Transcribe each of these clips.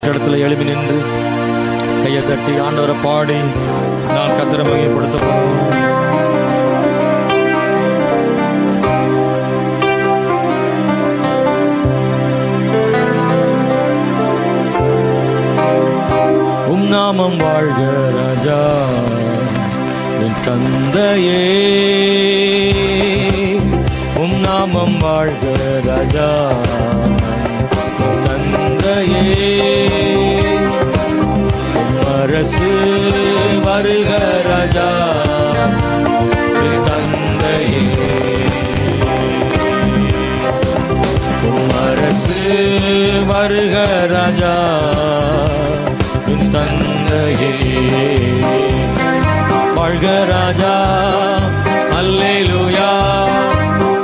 கட்டிடத்தில் எழுப்பி நின்று கையை தட்டி ஆண்டவரை பாடி நான் கர்த்தரை மகிமைப்படுத்த போகிறோம். உம் நாமம் வாழ்க ராஜா என் தந்தையே, உம் நாமம் வாழ்க ராஜா என் தந்தையே, உம் அரசு வருக ராஜா என் தந்தையே, உம் அரசு வருக ராஜா என் தந்தையே. வாழ்க ராஜா அல்லேலூயா,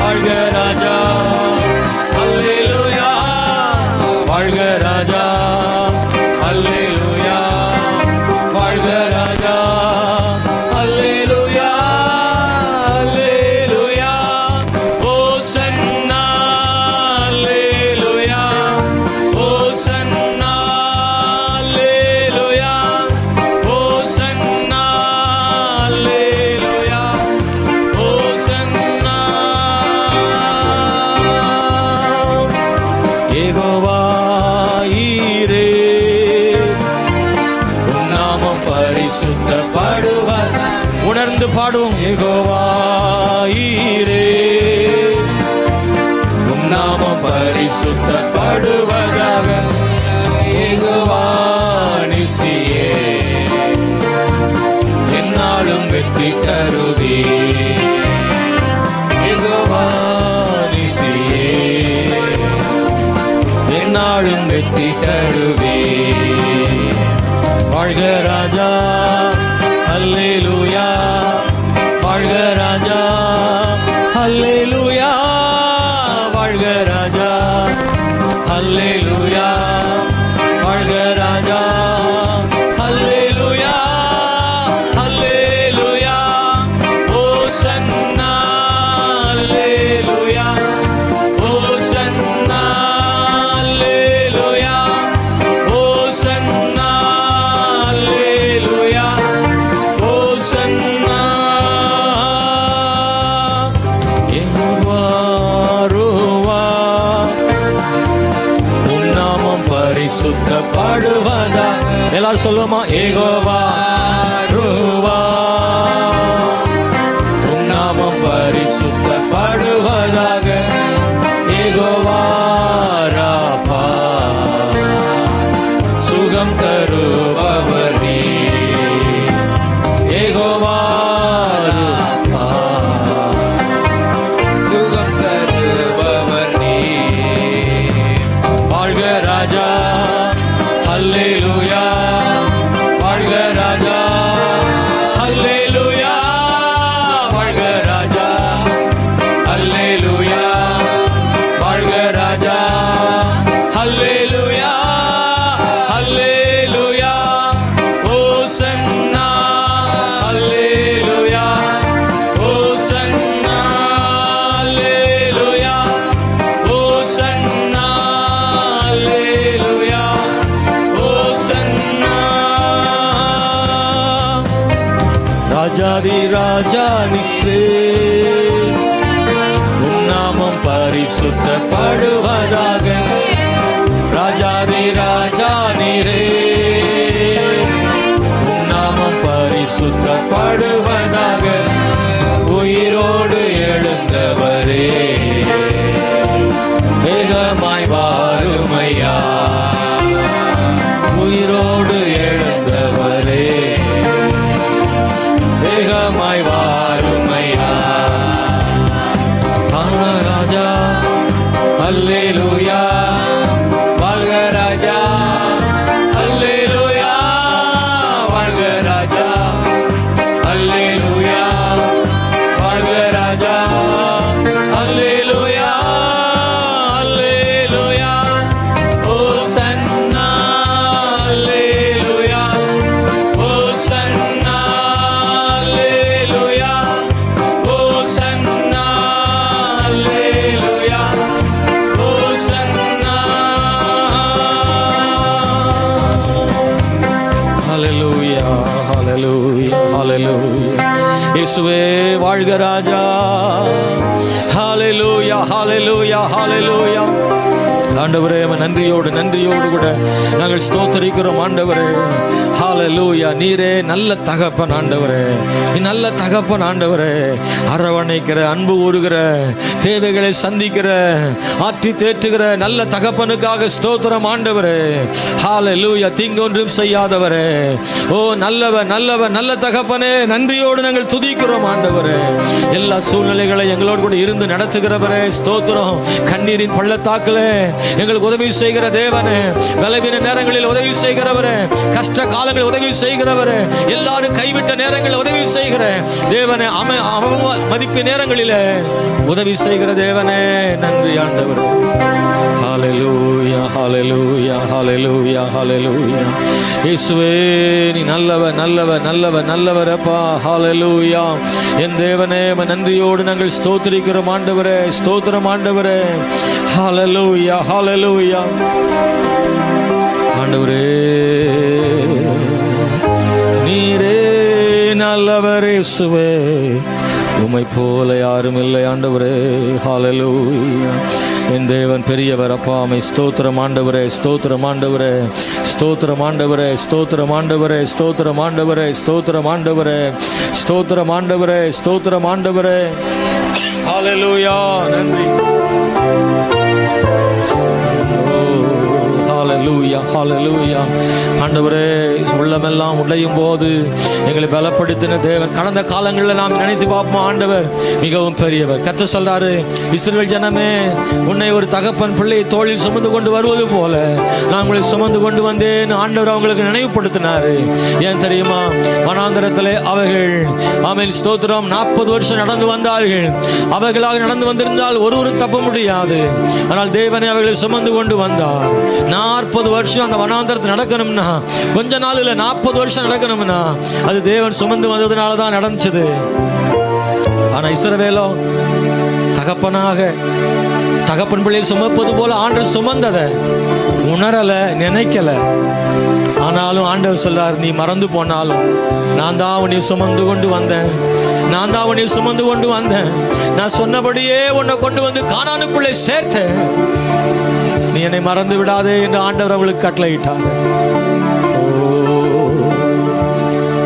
வாழ்க ராஜா அல்லேலூயா, வாழ்க ராஜா அல்லேலூயா, வாழ்க ராஜா அல்லேலூயா, அல்லேலூயா, ஓசன்னா அல்லேலூயா, ஓசன்னா அல்லேலூயா, ஓசன்னா அல்லேலூயா, ஓசன்னா. யெகோவா ஈரே உம் நாமம் பரிசுத்தப்படுவார். உணர்ந்து பாடுவோம். யெகோவா ஈரே உம் நாமம் பரிசுத்தப்படுவதாக. யெகோவா நிசியே என்னாலும் வெற்றி தருவே. யெகோவா நிசியே என்னாலும் வெற்றி தருவே. வாழ்க ராஜா அல்லேலூயா, வாழ்க ராஜா அல்லேலூயா, வாழ்க ராஜா அல்லேலூயா, வாழ்க ராஜா அல்லேலூயா, அல்லேலூயா, ஓசன்னா அல்லேலூயா, ஓசன்னா அல்லேலூயா, ஓசன்னா அல்லேலூயா, ஓசன்னா. யெகோவா ருவா உம் நாமம் பரிசுத்தப்படுவதா. எல்லாரும் சொல்லுவோமா? யெகோவா ருவா உம் நாமம் பரிசுத்தப்படுவதாக. யெகோவா ராபா சுகம் தருபவர் நீ. யெகோவா ராபா சுகம் தருபவர் நீ. வாழ்க ராஜா அல்லேலூயா, வாழ்க ராஜா அல்லேலூயா, வாழ்க ராஜா அல்லேலூயா, வாழ்க ராஜா அல்லேலூயா, அல்லேலூயா, ஓசன்னா அல்லேலூயா, ஓசன்னா அல்லேலூயா, ஓசன்னா அல்லேலூயா, ஓசன்னா. ராஜாதி ராஜா நிற்றே உம் நாமம் பரிசுத்தப்படுவதாக. ராஜாதி ராஜா நீரே உம் நாமம் பரிசுத்தப்படுவதாக. உயிரோடு எழுந்தவரே வேகமாய் வாருமையா. உயிரோடு எழுந்தவரே வேகமாய் வாருமையா. ராஜா அல்லேலூயா, இயேசுவே வாழ்க ராஜா. ஹல்லேலூயா, ஹல்லேலூயா, ஹல்லேலூயா. ஆண்டவரே, நன்றியோடு கூட நாங்கள் ஸ்தோத்திரிக்கிறோம் ஆண்டவரே. ஹல்லேலூயா. நீரே நல்ல தகப்பன் ஆண்டவரே, நீ நல்ல தகப்பன் ஆண்டவரே. அரவணைக்கிற, அன்பு ஊறுகிற, தேவைகளை சந்திக்கிற, ஆற்றி தேற்றுகிற நல்ல தகப்பனுக்காக ஸ்தோத்திரம் ஆண்டவரே. ஹல்லேலூயா. தீங்கொன்றும் செய்யாதவரே, ஓ நல்லவர் நல்லவர் நல்ல தகப்பனே, நன்றியோடு நாங்கள் துதிக்கிறோம் ஆண்டவரே. எல்லா சூழ்நிலைகளை எங்களோடு கூட இருந்து நடத்துகிறவரே ஸ்தோத்திரம். கண்ணீரின் பள்ளத்தாக்கிலே எங்களுக்கு உதவி செய்கிற தேவனே, பலவீன நேரங்களில் உதவி செய்கிறவரே, கஷ்ட காலங்களில் உதவி செய்கிறவரே, எல்லாரும் கைவிட்ட நேரங்களில் உதவி செய்கிற தேவனே, மதிப்பு நேரங்களில் உதவி செய்கிற தேவனே, நன்றி ஆண்டவரே. ஹல்லேலூயா, ஹல்லேலூயா, ஹல்லேலூயா, ஹல்லேலூயா. இயேசுவே நீ நல்லவர் நல்லவர் நல்லவர் நல்லவர் அப்பா. ஹல்லேலூயா. என் தேவனே, நன்றியோடு நாங்கள் ஸ்தோத்திரிக்கிறோம் ஆண்டவரே, ஸ்தோத்திரம் ஆண்டவரே. ஹல்லேலூயா, ஹல்லேலூயா. ஆண்டவரே நீரே நல்லவர் இயேசுவே, உம்மை போல யாரும் இல்லை ஆண்டவரே. ஹல்லேலூயா. என் தேவன் பெரியவர் அப்பா. உம்மை ஸ்தோத்திரம் ஆண்டவரே, ஸ்தோத்திரம் ஆண்டவரே, ஸ்தோத்திரம் ஆண்டவரே, ஸ்தோத்திரம் ஆண்டவரே, ஸ்தோத்திரம் ஆண்டவரே, ஸ்தோத்திரம் ஆண்டவரே, ஸ்தோத்திரம் ஆண்டவரே, ஸ்தோத்திரம் ஆண்டவரே. ஹல்லேலூயா. நன்றி. ஹல்லேலூயா, ஹல்லேலூயா. ஆண்டவரே, உள்ளமெல்லாம் உடையும் போது எங்களை பலப்படுத்தின தேவன். கடந்த காலங்களில் நாம் நினைத்து பார்ப்போம், ஆண்டவர் மிகவும் பெரியவர். கர்த்தர் சொல்றாரு, இஸ்ரவேல் ஜனமே, உன்னை ஒரு தகப்பன் பிள்ளையை தோளில் சுமந்து கொண்டு வருவது போல நான் உங்களை சுமந்து கொண்டு வந்தேன் ஆண்டவர் அவங்களுக்கு நினைவுபடுத்தினாரு. ஏன் தெரியுமா? வனாந்தரத்திலே அவர்கள் ஆமென் ஸ்தோத்திரம் 40 வருஷம் நடந்து வந்தார்கள். அவர்களாக நடந்து வந்திருந்தால் ஒருவரும் தப்ப முடியாது. ஆனால் தேவனை அவர்களை சுமந்து கொண்டு வந்தார். 40 வருஷம் அந்த வனாந்தரத்தில் நடக்கணும்னா, கொஞ்ச நாள் இல்ல 40 வருஷம் நடக்கணும்னா, அது தேவன் சுமந்து வந்ததுனால தான் நடந்துச்சு. ஆனா இஸ்ரவேலோ தகப்பனாக தகப்பன் பிள்ளை சுமப்பது போல ஆண்டவர் சுமந்ததை உணரல, நினைக்கல. ஆனாலும் ஆண்டவர் சொல்றார், நீ மறந்து போனாலும் நான் தான் உன்னை சுமந்து கொண்டு வந்தேன், நான் தான் உன்னை சுமந்து கொண்டு வந்தேன், நான் சொன்னபடியே உன்னை கொண்டு வந்து கானானுக்குள்ளே சேர்த்தேன், நீ என்னை மறந்து விடாதே என்று ஆண்டவர் அவளுக்கு கட்டளையிட்டார்.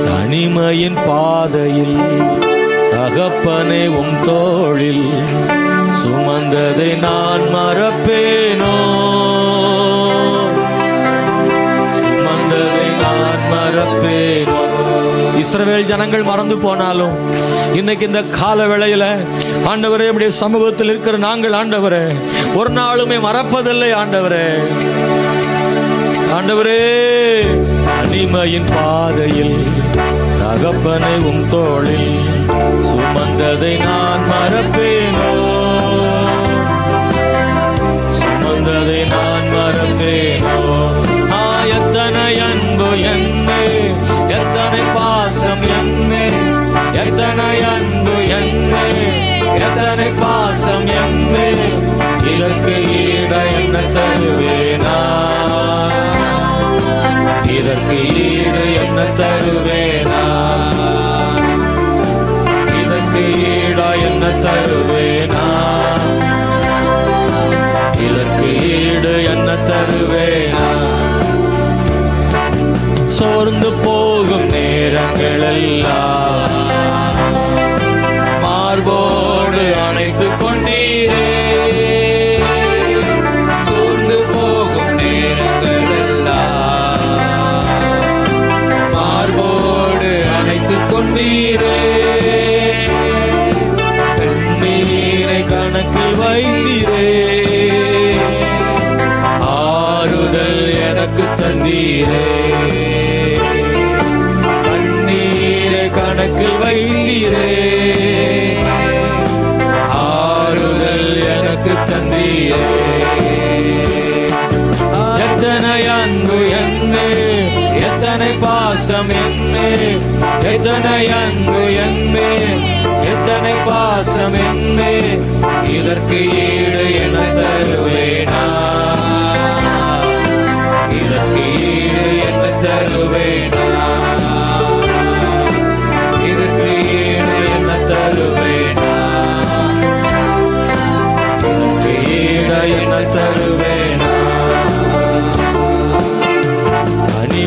தனிமையின் பாதையில் தகப்பனை உம் தோளில் சுமந்ததை நான் மறப்பேனோ, சுமந்ததை நான் மறப்பேனோ. இஸ்ரவேல் ஜனங்கள் மறந்து போனாலும் இன்னைக்கு இந்த கால வேளையில ஆண்டவரே, நம்முடைய சமூகத்தில் இருக்கிற நாங்கள் ஆண்டவரே ஒரு நாளுமே மறப்பதில்லை ஆண்டவரே. ஆண்டவரே, தனிமையின் பாதையில் தகப்பனை உம் தோளில் சுமந்ததை நான் மறப்பேனோ, சுமந்ததை நான் மறப்பேனோ. எத்தனை அன்பு என்னே, எத்தனை பாசம் என்னே, எத்தனை அன்பு என்னே, எத்தனை பாசம் என்னே, இதற்கு ஈட என்ன தருவேனா, இதற்கு ஈடு என்ன தருவேனா, இதற்கு ஈடா என்ன தருவேனா, இதற்கு ஈடு என்ன தருவேனா. சோர்ந்து போகும் நேரங்களெல்லாம் மார்போடு அணைத்து கொண்டீரே, சோர்ந்து போகும் நேரங்களெல்லாம் மார்போடு அணைத்து கொண்டீரே, கண்ணீரை கணக்கில் வைத்தீரே, ஆறுதல் எனக்கு தந்தீரே, கண்ணீரை கணக்கில் வைத்தீரே, ஆறுதல் எனக்கு தந்தீரே. எத்தனை அன்பு என்னே, எத்தனை பாசம் என்னே, எத்தனை அன்பு என்னே, எத்தனை பாசம் என்னே, இதற்கு ஈடு என தருவேனா, இதற்கு ஈடு என்ன தருவேனா, இதற்கு ஈடு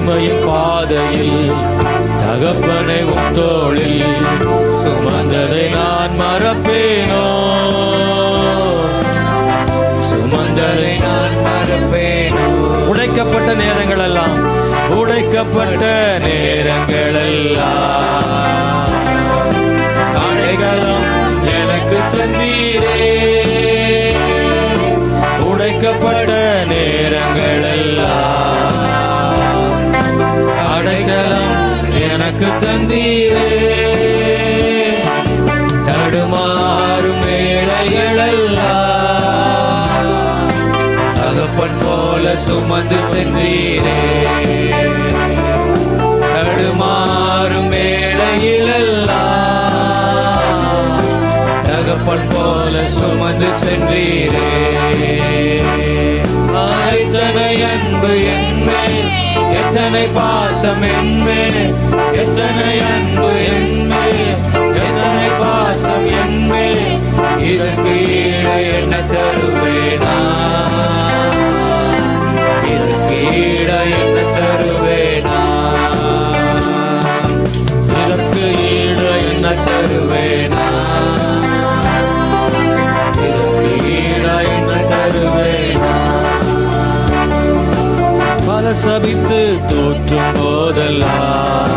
தனிமையின் பாதையில் தகப்பனை உம் தோளில் சுமந்ததை நான் மறப்பேனோ, சுமந்ததை நான் மறப்பேனோ. உடைக்கப்பட்ட நேரங்கள் எல்லாம், உடைக்கப்பட்ட நேரங்கள் எல்லாம் அடைக்கலம் எனக்கு தந்தீரே. உடைக்கப்பட்ட நேரங்கள் எல்லாம் அடைக்கலம் எனக்கு தந்தீரே. தடுமாறும் வேளைகள் எல்லாம் தகப்பன் போல சுமந்து சென்றீரே. தடுமாறும் வேளையிலெல்லாம் தகப்பன் போல சுமந்து சென்றீரே. எத்தனை அன்பு என்மேல், எத்தனை பாசம் என்மேல், எத்தனை அன்பு என்மேல், எத்தனை பாசம் என்மேல். இதற்கு ஈடு என்ன தருவேனா, இதற்கு ஈடு என்ன தருவேனா, இதற்கு ஈடு என்ன தருவேனா, இதற்கு ஈடு என்ன தருவேனா. பல சபித்து தோற்றும் போதெல்லாம்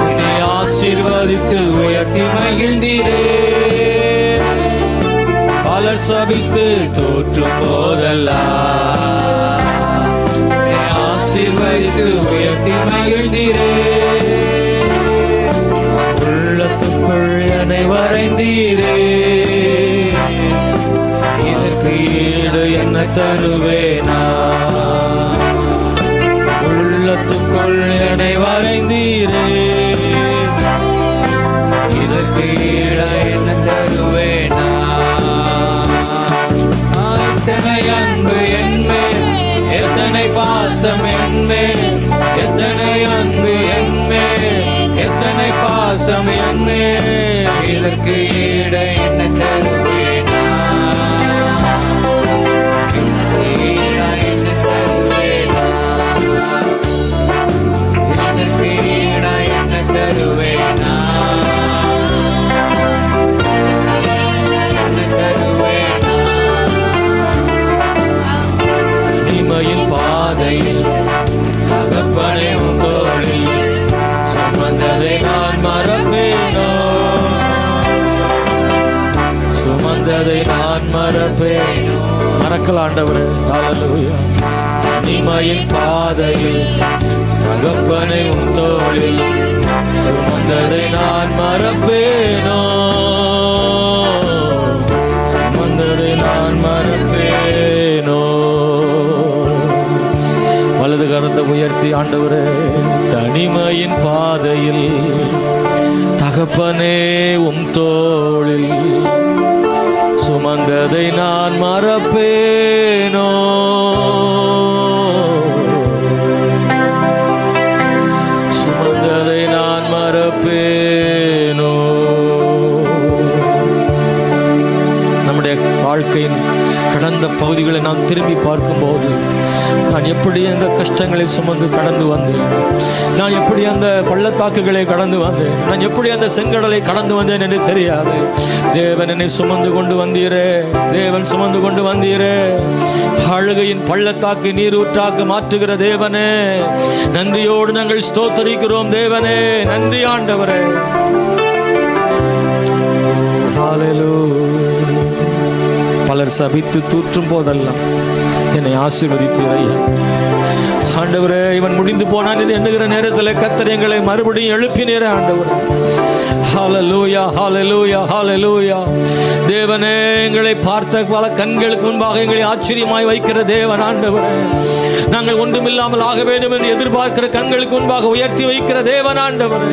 என்னை ஆசீர்வதித்து உயர்த்தி மகிழ்ந்தீரே. பலர் சபித்து தோற்றும் போதெல்லாம் என்னை ஆசீர்வதித்து உயர்த்தி மகிழ்ந்தீரே. உள்ளத்துக்குள் என்னை வரைந்தீரே. இதற்கு ஈடு என்ன தருவேனா, உள்ளத்துக்குள் என்னை வரைந்தீரே. இதற்கு ஈடு என்ன தருவேனா. எத்தனை அன்பு என்மேல், எத்தனை பாசம் என்மேல், எத்தனை அன்பு என்மேல், எத்தனை பாசம் என்மேல். இதற்கு ஈடு என்ன தருவேனா, இதற்கு ஈடு என்ன தருவேனா, இதற்கு ஈடு என்ன தருவேனா, என்ன தருவேனா. தனிமையின் பாதையில் தகப்பனை உம் தோளில் சுமந்ததை நான் மறப்பேனோ, சுமந்ததை நான் மறப்பேனோ. மறக்கல ஆண்டவரே. ஹல்லேலூயா. தனிமையின் பாதையில் தகப்பனை உம் தோளில் சுமந்ததை நான் மறப்பேனோ, சுமந்ததை நான் மறப்பேனோ. வலது கரத்தை உயர்த்தி ஆண்டவரே, தனிமையின் பாதையில் தகப்பனே உம் தோளில் சுமந்ததை நான் மறப்பேனோ, சுமந்ததை நான் மறப்பேனோ. நம்முடைய வாழ்க்கையின் கடந்த பகுதிகளை நாம் திரும்பி பார்க்கும்போது, நான் எப்படி அந்த கஷ்டங்களை சுமந்து கடந்து வந்தேன், நான் எப்படி அந்த பள்ளத்தாக்குகளை கடந்து வந்தேன், நான் எப்படி அந்த செங்கடலை கடந்து வந்தேன் என்று தெரியாது. தேவன் என்னை சுமந்து கொண்டு வந்தீரே, தேவன் சுமந்து கொண்டு வந்தீரே. அழுகையின் பள்ளத்தாக்கு நீரூற்றாக்கு மாற்றுகிற தேவனே, நன்றியோடு நாங்கள் ஸ்தோத்திரிக்கிறோம் தேவனே. நன்றி ஆண்டவரே. ஹல்லேலூயா. பலர் சபித்து தூற்றும் போதெல்லாம் என்னை ஆசீர்வதித்து ஐயா ஆண்டவரே. இவன் முடிந்து போனான் என்று எண்ணுகிற நேரத்தில் கர்த்தர் எங்களை மறுபடியும் எழுப்பினீரே ஆண்டவரே. ஹல்லேலூயா, ஹல்லேலூயா, ஹல்லேலூயா. தேவனே, எங்களை பார்த்த பல கண்களுக்கு முன்பாக எங்களை ஆச்சரியமாய் வைக்கிற தேவன் ஆண்டவரே. நாங்கள் ஒன்றுமில்லாமல் ஆக வேண்டும் என்று எதிர்பார்க்கிற கண்களுக்கு முன்பாக உயர்த்தி வைக்கிற தேவன் ஆண்டவரே.